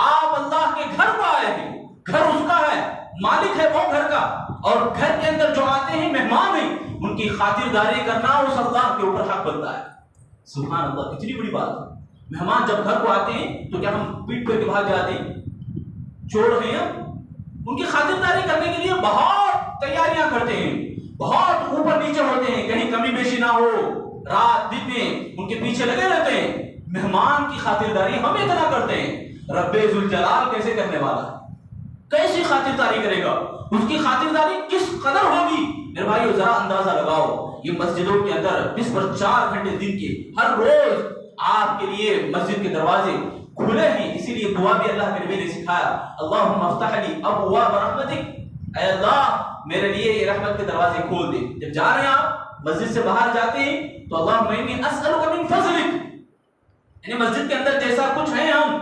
[SPEAKER 1] آپ اللہ کے گھر کو آئے ہیں، گھر اس کا ہے، مالک ہے وہ گھر کا، اور گھر کے اندر جو آتے ہیں مہمان ہیں ان کی خاطرداری کرنا اس اللہ کے اوپر حق بنتا ہے۔ سبحان اللہ، کتنی بڑی بات ہے۔ مہمان جب گھر کو آتے ہیں تو کیا ہم پیٹ پہ کے بھاگ جاتے ہیں؟ چھوڑ رہے ہیں؟ ان کی خاطرداری کرنے کے لیے بہت تیاریاں کرتے ہیں، بہت اوپر نیچے ہوتے ہیں، کہیں کمی بیشی نہ ہو، رات دن میں ان کے پیچھے لگے رہتے ہیں۔ مہمان کی خاطرداری ہم اتنا کرتے ہیں، رب ذوالجلال کیسے کرنے والا ہے؟ کیسی خاطرداری کرے گا؟ اس کی خاطرداری کس قدر ہوگی؟ میرے بھائیو ذرا اندازہ لگاؤ، یہ مسجدوں کے اندر جس پر 4 گھنٹے دن کے ہر روز آپ کے لیے مسجد کے دروازے کھلے ہیں، اسی لیے دعا بھی اللہ کے نبی نے سکھایا، اللہم افتح لی ابواب رحمتک، اے اللہ میرے لیے یہ رحمت کے دروازے کھول دے۔ جب جا رہے ہیں آپ مسجد سے باہر جاتے ہیں تو اللہم انی اسألک من فضلک، یعنی مسجد کے اندر جیسا کچھ ہے ہم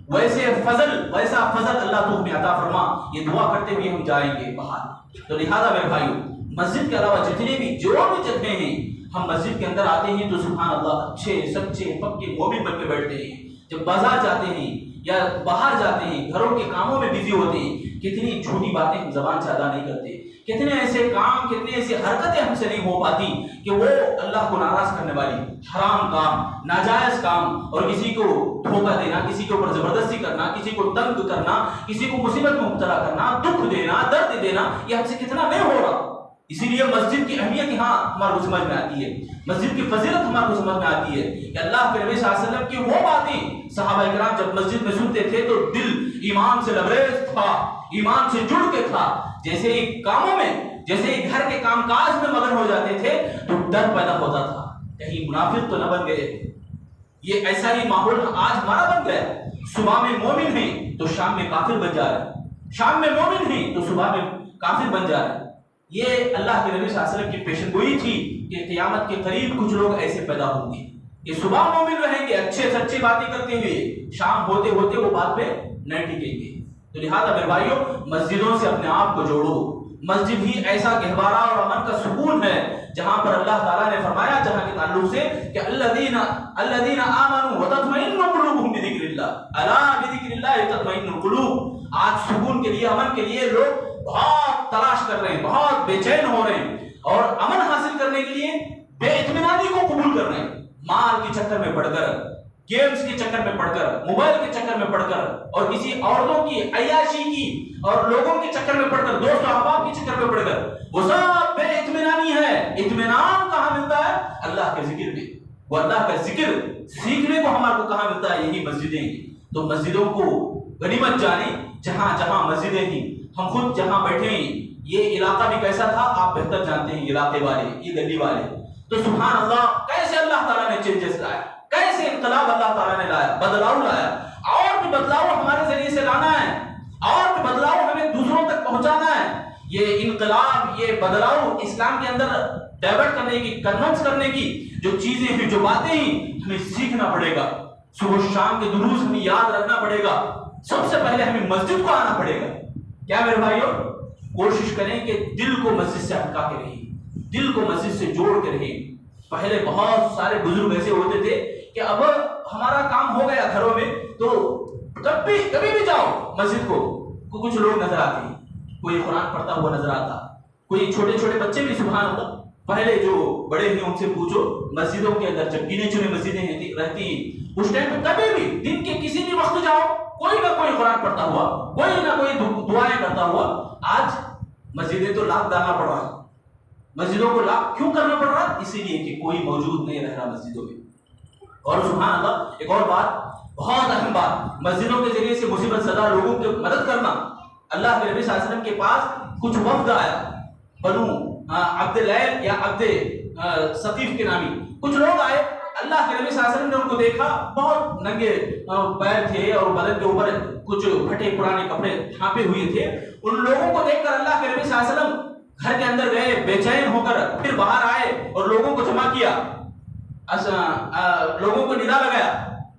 [SPEAKER 1] ویسا فضل اللہ تو ہمیں عطا فرما، یہ دعا کرتے ہوئے ہم جائیں گے باہر۔ تو لہذا میرے بھائیو مسجد کے علاوہ جتنے بھی جو بھی جگہیں ہیں، ہم مسجد کے اندر آتے ہیں تو سبحان اللہ اچھے سچے پکے مومن بن کے بیٹھتے ہیں۔ جب بازار جاتے ہیں یا باہر جاتے ہیں، گھروں کے کاموں میں بزی ہوتے ہیں، کتنی جھوٹی باتیں ہم زبان سے ادا نہیں کرتے، کتنے ایسے کام، کتنے ایسی حرکتیں ہم سے نہیں ہو پاتی کہ وہ اللہ کو ناراض کرنے والی حرام کام، ناجائز کام، اور کسی کو دھوکہ دینا، کسی کے اوپر زبردستی کرنا، کسی کو تنگ کرنا، کسی کو مصیبت میں مبتلا کرنا، دکھ دینا، درد دینا، یہ ہم سے کتنا نہیں ہو رہا۔ اسی لیے مسجد کی اہمیت یہاں ہمارے کو سمجھ میں آتی ہے، مسجد کی فضیلت ہمارے کو سمجھ میں آتی ہے کہ اللہ کے نبی صلی اللہ علیہ وسلم کی وہ باتیں صحابہ کرام جب مسجد میں سنتے تھے تو دل ایمان سے لبریز تھا، ایمان سے جڑ کے تھا۔ جیسے ہی کاموں میں، جیسے ہی گھر کے کام کاج میں مگن ہو جاتے تھے تو ڈر پیدا ہوتا تھا، کہیں منافق تو نہ بن گئے۔ یہ ایسا ہی ماحول آج ہمارا بن گیا، صبح میں مومن ہیں تو شام میں کافر بن جا رہے، شام میں مومن ہیں تو صبح میں کافر بن جا رہے۔ یہ اللہ کے نبی صلی اللہ علیہ وسلم کی پیشن گوئی تھی کہ قیامت کے قریب کچھ لوگ ایسے پیدا ہوں گے کہ صبح مومن رہیں گے اچھے سچے باتیں کرتے ہوئے، شام ہوتے ہوتے وہ بات پہ نہیں ٹکیں گے۔ تو لہٰذا میرے بھائیوں مسجدوں سے اپنے آپ کو جوڑو۔ مسجد ہی ایسا گہوارہ اور امن کا سکون ہے جہاں پر اللہ تعالیٰ نے فرمایا جہاں کے تعلق سے کہ الذین آمنوا وتطمئن قلوبهم بذکر اللہ، الا بذکر اللہ تطمئن القلوب۔ آج سکون کے لیے، امن کے لیے لوگ بہت تلاش کر رہے ہیں، بہت بے چین ہو رہے ہیں، اور امن حاصل کرنے کے لیے بے اطمینانی کو قبول کر رہے ہیں، مال کے چکر میں پڑ کر، گیمز کے چکر میں پڑ کر، موبائل کے چکر میں پڑ کر، اور کسی عورتوں کی عیاشی کی اور لوگوں کے چکر میں پڑ کر، دوست و احباب کے چکر میں پڑ کر، وہ سب بے اطمینانی ہے۔ اطمینان کہاں ملتا ہے؟ اللہ کے ذکر میں۔ وہ اللہ کا ذکر سیکھنے کو ہمارے کو کہاں ملتا ہے؟ یہی مسجدیں ہیں۔ تو مسجدوں کو غنیمت جانیں، جہاں جہاں مسجدیں ہیں، ہم خود جہاں بیٹھے ہیں، یہ علاقہ بھی کیسا تھا آپ بہتر جانتے ہیں، علاقے والے، یہ گلی والے۔ تو سبحان اللہ کیسے اللہ تعالیٰ نے چینجز لائے، کیسے انقلاب اللہ تعالیٰ نے لایا، بدلاؤ لایا۔ اور بھی بدلاؤ ہمارے ذریعے سے لانا ہے، اور بھی بدلاؤ ہمیں دوسروں تک پہنچانا ہے۔ یہ انقلاب، یہ بدلاؤ اسلام کے اندر ڈائیورٹ کرنے کی، کنونس کرنے کی جو چیزیں ہیں، جو باتیں ہیں، ہمیں سیکھنا پڑے گا۔ صبح شام کے دروس ہمیں یاد رکھنا پڑے گا۔ سب سے پہلے ہمیں مسجد کو آنا پڑے گا۔ کیا میرے بھائیوں، کوشش کریں کہ دل کو مسجد سے ہٹا کے رہیں، دل کو مسجد سے جوڑ کے رہیں۔ پہلے بہت سارے بزرگ ایسے ہوتے تھے کہ اب ہمارا کام ہو گیا گھروں میں تو کبھی بھی جاؤ مسجد کو کچھ لوگ نظر آتے ہیں، کوئی قرآن پڑھتا ہوا نظر آتا، کوئی چھوٹے چھوٹے بچے بھی۔ سبحان اللہ، پہلے جو بڑے ہیں ان سے پوچھو، مسجدوں کے اندر جب گنے چنے مسجدیں رہتی ہیں اس ٹائم پہ کبھی بھی دن کے کسی بھی وقت جاؤ، کوئی نہ کوئی قرآن پڑھتا ہوا، کوئی نہ کوئی دعائیں کرتا ہوا۔ آج مسجدیں تو لاک ڈالنا پڑ رہا ہے، مسجدوں کو لاک کیوں کرنا پڑ رہا ہے؟ اسی لیے کہ کوئی موجود نہیں رہ رہا مسجدوں میں۔ اور سبحان اللہ ایک اور بات، بہت اہم بات، مسجدوں کے ذریعے سے مصیبت زدہ لوگوں کی مدد کرنا۔ اللہ کے نبی صلی اللہ علیہ وسلم کے پاس کچھ وفد آیا، بنو عبد اللیل یا عبد ثقیف کے نامی کچھ لوگ آئے. اللہ کے نبی صلی اللہ علیہ وسلم نے ان کو دیکھا, بہت ننگے پیر تھے اور بدن کے اوپر کچھ پھٹے پرانے کپڑے ڈھانپے ہوئے تھے. ان لوگوں کو دیکھ کر اللہ کے نبی صلی اللہ علیہ وسلم گھر کے اندر گئے, بے چین ہو کر پھر باہر آئے اور لوگوں کو جمع کیا, لوگوں کو ندا لگایا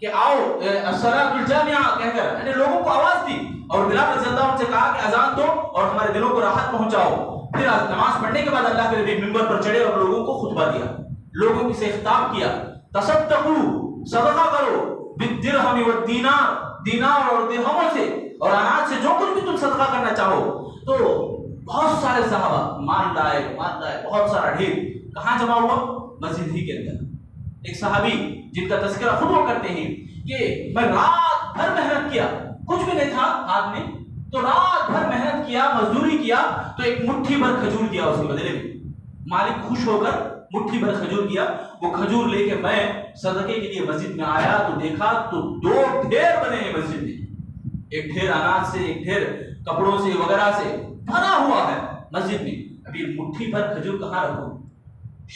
[SPEAKER 1] کہ آؤ الصلاۃ الجامعہ کہہ کر, یعنی لوگوں کو آواز دی, اور بلال رضی اللہ عنہ سے کہا کہ اذان دو اور ہمارے دلوں کو راحت پہنچاؤ. پھر نماز پڑھنے کے بعد اللہ کے نبی منبر پر چڑھے اور لوگوں کو خطبہ دیا, لوگوں سے خطاب کیا, تصدقوا صدقہ کرو, بالدرہم والدینار, دینار اور درہموں سے اور اناج سے, جو کچھ بھی تم صدقہ کرنا چاہو. تو بہت سارے صحابہ مان لائے, بہت سارا ڈھیر کہاں جمع ہوا؟ مسجد ہی کے اندر. ایک صحابی جن کا تذکرہ خود وہ کرتے ہیں کہ میں رات بھر محنت کیا, کچھ بھی نہیں تھا ہاتھ میں, تو رات بھر محنت کیا, مزدوری کیا, تو ایک مٹھی بھر کھجور دیا اس کے بدلے میں. مالک خوش ہو کر مٹھی بھر کھجور دیا. وہ کھجور لے کے میں صدقے کے لیے مسجد میں آیا تو دیکھا تو 2 ڈھیر بنے ہیں مسجد میں, ایک ڈھیر اناج سے, ایک ڈھیر کپڑوں سے وغیرہ سے بھرا ہوا ہے مسجد میں. ابھی مٹھی بھر کھجور کہاں رکھوں؟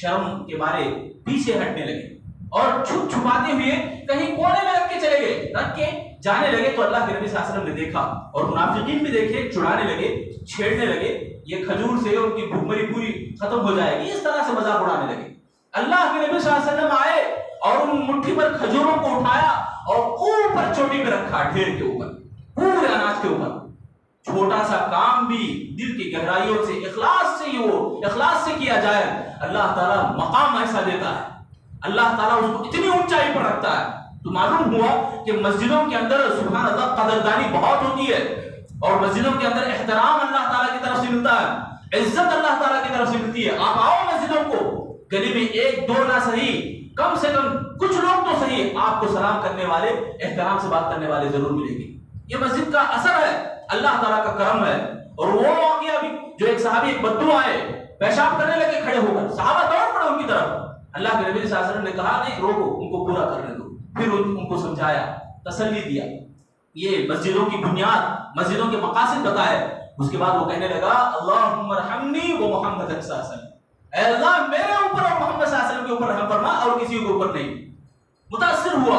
[SPEAKER 1] شرم کے مارے پیچھے ہٹنے لگے اور چھپ چھپاتے ہوئے کہیں کونے میں رکھ کے چلے گئے, رکھ کے جانے لگے. تو اللہ کے نبی صلی اللہ علیہ وسلم نے دیکھا اور منافقین بھی دیکھے, چڑانے لگے, چھیڑنے لگے, یہ کھجور سے ان کی بھوک پوری ختم ہو جائے گی, اس طرح سے مذاق اڑانے لگے. اللہ کے نبی صلی اللہ علیہ وسلم آئے اور ان مٹھی پر کھجوروں کو اٹھایا اور اوپر چوٹی پہ رکھا, ڈھیر کے اوپر, پورے اناج کے اوپر. چھوٹا سا کام بھی دل کی گہرائیوں سے اخلاص سے کیا جائے, اللہ تعالیٰ مقام ایسا دیتا ہے, اللہ تعالیٰ اس کو اتنی اونچائی پر رکھتا ہے. تو معلوم ہوا کہ مسجدوں کے اندر سبحان اللہ قدردانی بہت ہوتی ہے, اور مسجدوں کے اندر احترام اللہ تعالیٰ کی طرف سے ملتا ہے, عزت اللہ تعالیٰ کی طرف سے ملتی ہے. آپ آؤ مسجدوں کو, گلی میں 1-2 نہ صحیح, کم سے کم کچھ لوگ تو صحیح آپ کو سلام کرنے والے, احترام سے بات کرنے والے ضرور ملیں گے. یہ مسجد کا اثر ہے, اللہ تعالیٰ کا کرم ہے. اور وہ واقعہ بھی جو ایک صحابی ایک بدو آئے, پیشاب کرنے لگے کھڑے ہو کر, صحابہ دوڑ پڑے ان کی طرف. اللہ کے نبی صلی اللہ علیہ وسلم نے کہا نہیں روکو, ان کو پورا کرنے دو. پھر ان کو سمجھایا, تسلی دیا, یہ مسجدوں کی بنیاد, مسجدوں کے مقاصد بتائے. اس کے بعد وہ کہنے لگا اللہم ارحمنی و محمد صلی اللہ علیہ وسلم, اے اللہ میرے اوپر اور محمد صلی اللہ علیہ وسلم کے اوپر رحم فرما, اور کسی کے اوپر نہیں. متاثر ہوا,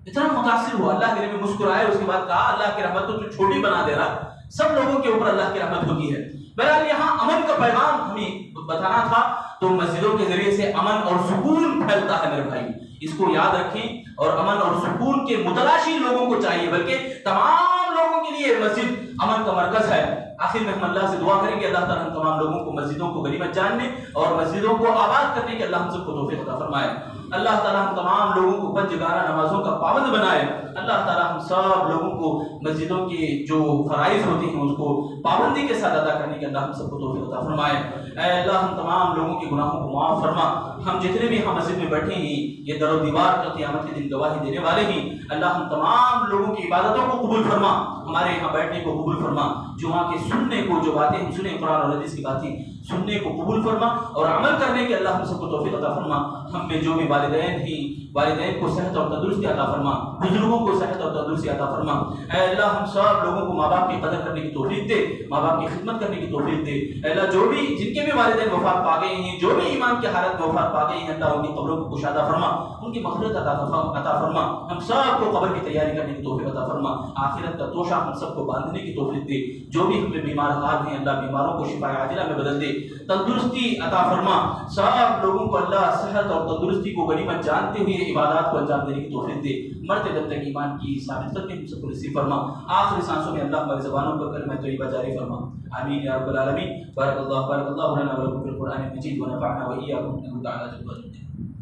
[SPEAKER 1] اتنا متاثر ہوا. اللہ کے نبی مسکرائے, اس کے بعد کہا اللہ کی رحمت تو چھوٹی بنا دے رہا, سب لوگوں کے اوپر اللہ کی رحمت ہوتی ہے. بہرحال یہاں امن کا پیغام ہمیں بتانا تھا, تو مسجدوں کے ذریعے سے امن اور سکون پھیلتا ہے میرے بھائی, اس کو یاد رکھیں. اور امن اور سکون کے متلاشی لوگوں کو چاہیے, بلکہ تمام لوگوں کے لیے مسجد امن کا مرکز ہے. آخر میں ہم اللہ سے دعا کریں کہ اللہ تعالیٰ ہم تمام لوگوں کو مسجدوں کو غنیمت جاننے اور مسجدوں کو آباد کرنے کے اللہ ہم سب کو توفیق عطا فرمائے. اللہ تعالیٰ ہم تمام لوگوں کو 5 جگانہ نمازوں کا پابند بنائے. اللہ تعالیٰ ہم سب لوگوں کو مسجدوں کے جو فرائض ہوتے ہیں اس کو پابندی کے ساتھ ادا کرنے کے اللہ ہم سب کو توفیق عطا فرمائے. اے اللہ ہم تمام لوگوں کے گناہوں کو معاف فرما. ہم جتنے بھی ہم مسجد میں بیٹھے ہیں, یہ در و دیوار کا قیامت کے دن گواہی دینے والے ہیں. اللہ ہم تمام لوگوں کی عبادتوں کو قبول فرما, ہمارے یہاں بیٹھنے کو قبول فرما, جو وہاں کے سننے کو, جو باتیں ہم سنیں قرآن اور حدیث کی باتیں سننے کو قبول فرما, اور عمل کرنے کے اللہ ہم سب کو توفیق عطا فرما. ہم میں جو بھی والدین ہیں, والدین کو صحت اور تندرستی عطا فرما, بزرگوں کو صحت اور تندرستی عطا فرما. اے اللہ ہم سب لوگوں کو ماں باپ کی قدر کرنے کی توفیق دے, ماں باپ کی خدمت کرنے کی توفیق دے. اے اللہ جو بھی جن کے بھی والدین وفات پا گئے ہیں, جو بھی ایمان کی حالت میں وفات پا گئے ہیں, اللہ ان کی قبروں کو کشادہ فرما, ان کی مغفرت عطا فرما. ہم سب کو قبر کی تیاری کرنے کی توفیق عطا فرما. آخرت کا توشہ ہم سب کو باندھنے کی توفیق دے. جو بھی ہم میں بیمار حال ہیں اللہ بیماروں کو شفا عاجلہ میں بدل دے, تندرستی عطا فرما. سب لوگوں کو اللہ صحت اور تندرستی کو غنیمت جانتے ہوئے عبادات کو انجام دینے کی توفیق دے. مرتے دم تک ایمان کی ثابت قدمی ہم سب کو نصیب فرما. آخری سانسوں میں اللہ ہماری زبانوں پر کلمہ طیبہ جاری فرما. آمین یا رب العالمین. بارک اللہ لنا ولکم فی القرآن المجید ونفعنا وإیاکم انہ تعالی جل جلالہ.